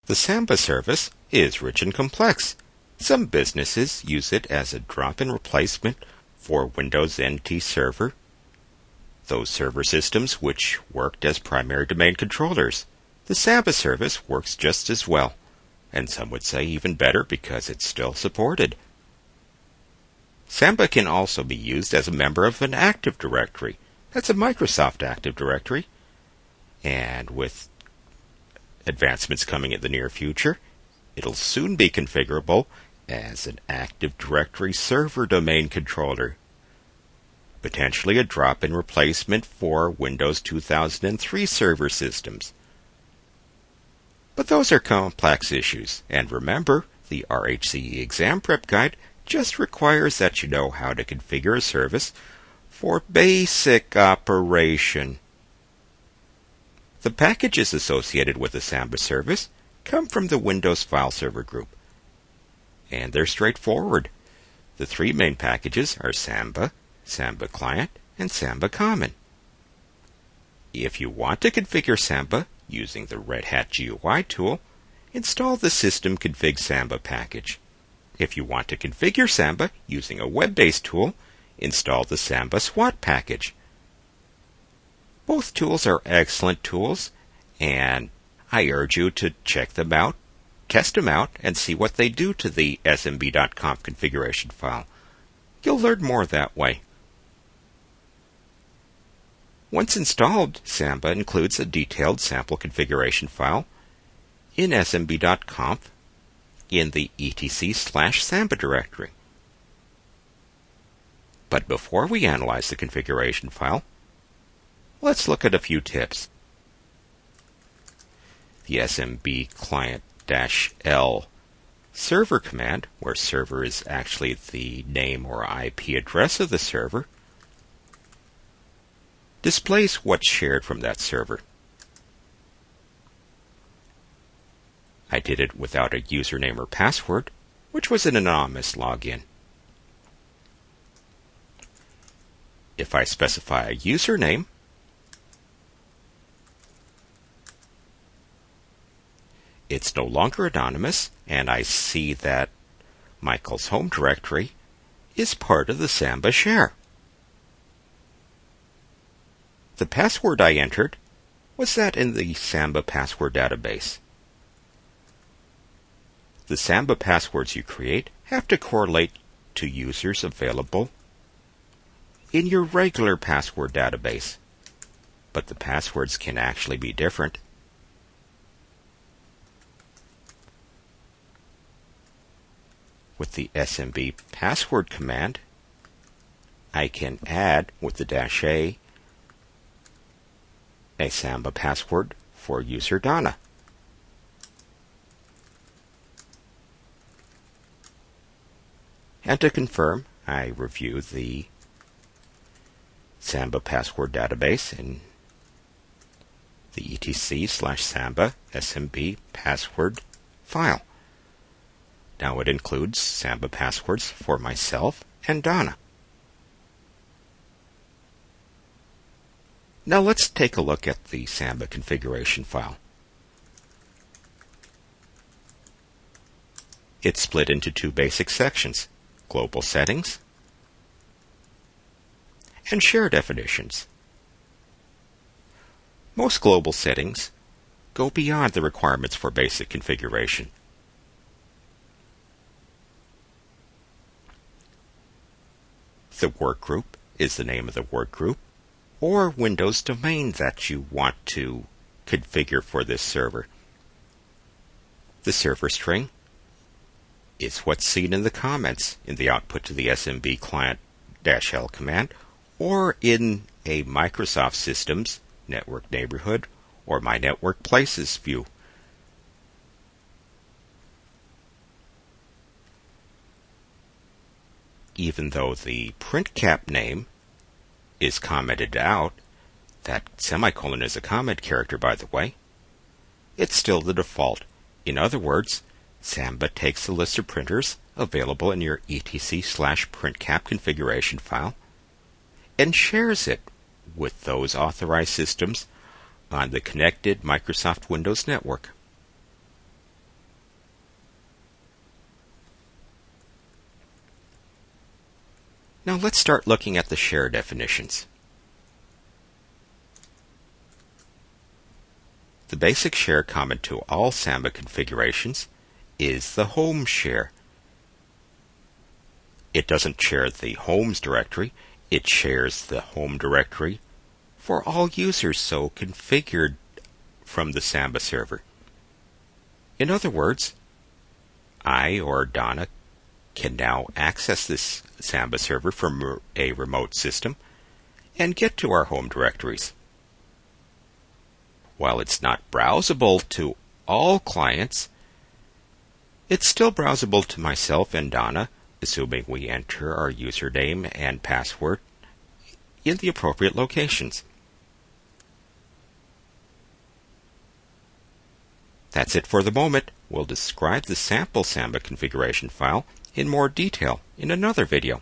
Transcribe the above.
The Samba service is rich and complex. Some businesses use it as a drop-in replacement for Windows NT Server, those server systems which worked as primary domain controllers. The Samba service works just as well, and some would say even better because it's still supported. Samba can also be used as a member of an Active Directory. That's a Microsoft Active Directory. And with advancements coming in the near future, it'll soon be configurable as an Active Directory server domain controller, potentially a drop-in replacement for Windows 2003 server systems. But those are complex issues, and remember, the RHCE exam prep guide just requires that you know how to configure a service for basic operation. The packages associated with the Samba service come from the Windows File Server group, and they're straightforward. The three main packages are Samba, Samba Client, and Samba Common. If you want to configure Samba using the Red Hat GUI tool, install the System Config Samba package. If you want to configure Samba using a web-based tool, install the Samba SWAT package. Both tools are excellent tools, and I urge you to check them out, test them out, and see what they do to the smb.conf configuration file. You'll learn more that way. Once installed, Samba includes a detailed sample configuration file in smb.conf in the etc/samba directory. But before we analyze the configuration file, let's look at a few tips. The smb client-l server command, where server is actually the name or IP address of the server, displays what's shared from that server. I did it without a username or password, which was an anonymous login. If I specify a username, it's no longer anonymous, and I see that Michael's home directory is part of the Samba share. The password I entered was that in the Samba password database. The Samba passwords you create have to correlate to users available in your regular password database, but the passwords can actually be different. With the smb password command, I can add with the -a Samba password for user Donna. And to confirm, I review the Samba password database in the etc/samba smb password file. Now it includes Samba passwords for myself and Donna. Now let's take a look at the Samba configuration file. It's split into two basic sections: global settings and share definitions. Most global settings go beyond the requirements for basic configuration. The workgroup is the name of the workgroup or Windows domain that you want to configure for this server. The server string is what's seen in the comments in the output to the smb client-l command or in a Microsoft Systems Network Neighborhood or My Network Places view. Even though the print cap name is commented out, that semicolon is a comment character, by the way, it's still the default. In other words, Samba takes the list of printers available in your etc/printcap configuration file and shares it with those authorized systems on the connected Microsoft Windows network. Now let's start looking at the share definitions. The basic share common to all Samba configurations is the home share. It doesn't share the homes directory, it shares the home directory for all users so configured from the Samba server. In other words, I or Donna can now access this Samba server from a remote system and get to our home directories. While it's not browsable to all clients, it's still browsable to myself and Donna, assuming we enter our username and password in the appropriate locations. That's it for the moment. We'll describe the sample Samba configuration file in more detail in another video.